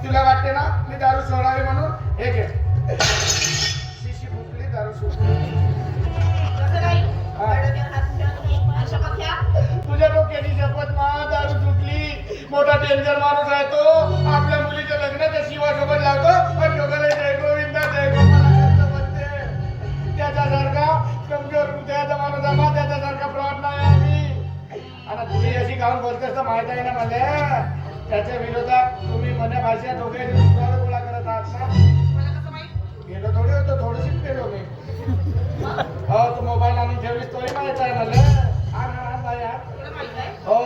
तुला वाटते ना मी दारू सोडावी म्हणून? हे घे, शिशी फुटली, दारू सोडली. तुझ्या डोक्याची शपथ मा, दारू सुटली. मोठा डेंजर माणूस आहे तो. आपल्या मुलीच्या लग्नाच्या शिवासोबत लावतो आणि लोकांना जय गोविंदा जय गोपाला म्हणते. त्याच्यासारखा कमजोर हृदयाचा माणूस आम्हा, त्याच्यासारखा फ्रॉड नाही आम्ही. आणि तुम्ही अशी गाऊन बोलतेस तर माहित आहे ना मला, त्याच्या विरोधात तुम्ही मन्या भाषा दोघे पुरावे गोळा करत आहात ना. गेलो थोडी होतो, थोडीशीच गेलो मी. हो, तू मोबाईल आणून ठेवलीस तोही माहित आहे मला. हो,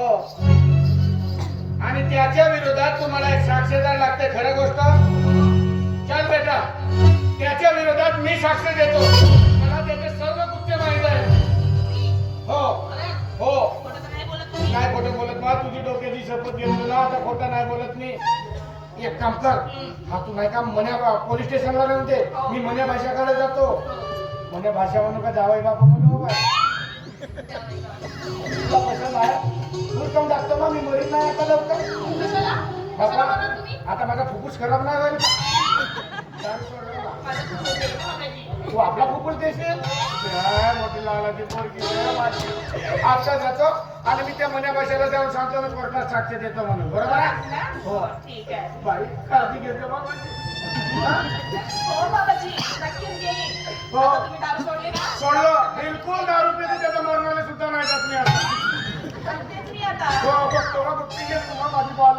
आणि त्याच्या विरोधात तुम्हाला एक साक्षीदार लागते. खरं गोष्ट? चल बेटा, त्याच्या विरोधात मी साक्ष देतो. मला त्याचे सर्व कृत्य माहित आहे. हो हो, नाही खोटं बोलत मा. तुझी डोक्याची शपथ घेतली ना, आता खोटं नाही बोलत मी. एक काम कर, हा तू नाही का मन्या पोलीस स्टेशनला नव्हते, मी मन्या भाषाकडे जातो. मन्या भाषा म्हणू का जावई बापू म्हणू का? पसंत आहे कम लागतो मग मी मरीत नाही आता लवकर. बाबा आता माझा फुफ्फुस खराब नाही होईल. तू आपला फुफ्फुस देशील? मोठी लालाची पोरगी आता जातो आणि मी त्या मन्या भाषेला जाऊन सांगतो मी कोर्टात साक्ष देतो म्हणून. बरोबर आहे? हो बाई, काळजी घेतो बाबा. सोडलो, बिलकुल दारू पिते. त्याचा मरणाला सुद्धा नाही जात मी आता. हो बघतो ना, बघती घे तुम्हा माझी बॉल.